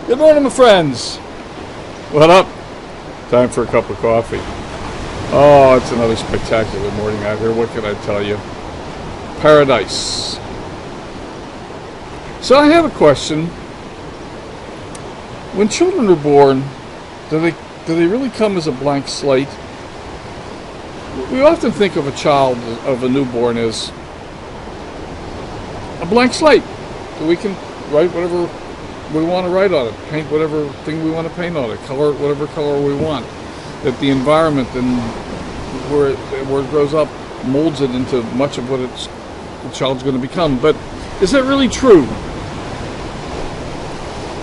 Good morning, my friends. What up? Time for a cup of coffee. Oh, it's another spectacular morning out here. What can I tell you? Paradise. So I have a question. When children are born, do they really come as a blank slate? We often think of a child, of a newborn, as a blank slate. So we can write whatever we want to write on it, paint whatever thing we want to paint on it, color whatever color we want. That the environment and where it grows up molds it into much of what the child's going to become. But is that really true?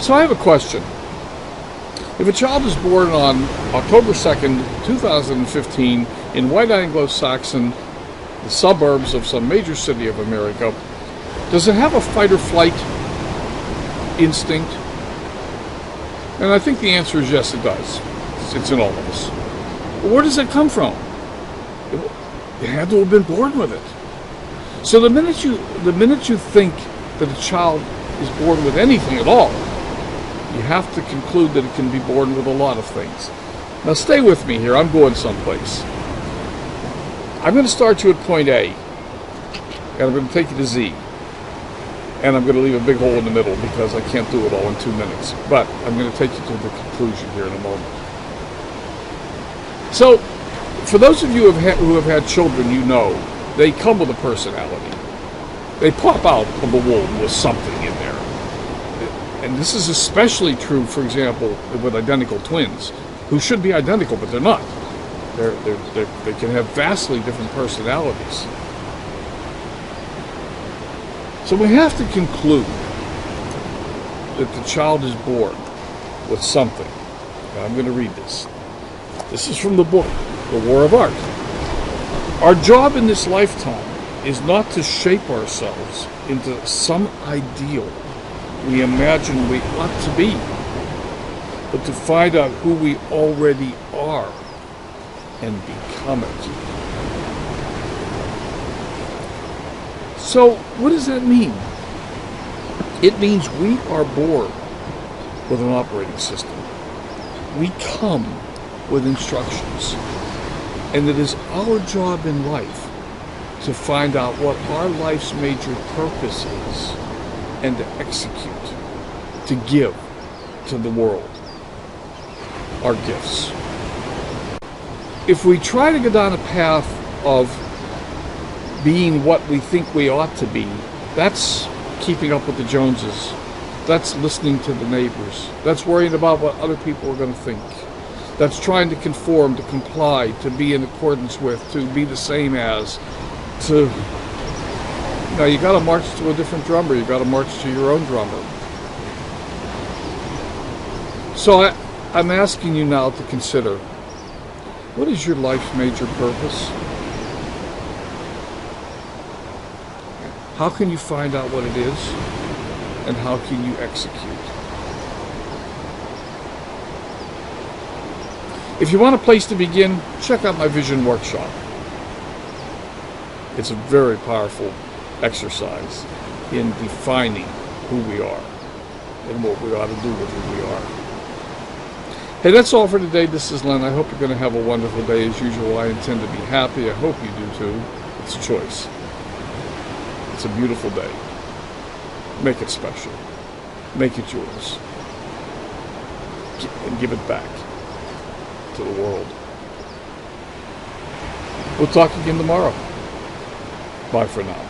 So I have a question. If a child is born on October 2nd, 2015, in White Anglo-Saxon, the suburbs of some major city of America, does it have a fight or flight instinct? And I think the answer is yes, it does. It's in all of us. But where does it come from? It had to have been born with it. So the minute you think that a child is born with anything at all, you have to conclude that it can be born with a lot of things. Now stay with me here. I'm going someplace. I'm going to start you at point A, and I'm going to take you to Z. And I'm going to leave a big hole in the middle because I can't do it all in 2 minutes. But I'm going to take you to the conclusion here in a moment. So, for those of you who have had children, you know, they come with a personality. They pop out of the womb with something in there. And this is especially true, for example, with identical twins, who should be identical, but they're not. They can have vastly different personalities. So we have to conclude that the child is born with something. Now I'm going to read this. This is from the book, The War of Art. Our job in this lifetime is not to shape ourselves into some ideal we imagine we ought to be, but to find out who we already are and become it. So, what does that mean? It means we are born with an operating system. We come with instructions. And it is our job in life to find out what our life's major purpose is and to execute, to give to the world our gifts. If we try to go down a path of being what we think we ought to be, that's keeping up with the Joneses. That's listening to the neighbors. That's worrying about what other people are going to think. That's trying to conform, to comply, to be in accordance with, to be the same as, to... Now, you got to march to a different drummer. You got to march to your own drummer. So I'm asking you now to consider, what is your life's major purpose? How can you find out what it is? And how can you execute? If you want a place to begin, check out my vision workshop. It's a very powerful exercise in defining who we are and what we ought to do with who we are. Hey, that's all for today. This is Len. I hope you're going to have a wonderful day. As usual, I intend to be happy. I hope you do too. It's a choice. It's a beautiful day. Make it special. Make it yours. And give it back to the world. We'll talk again tomorrow. Bye for now.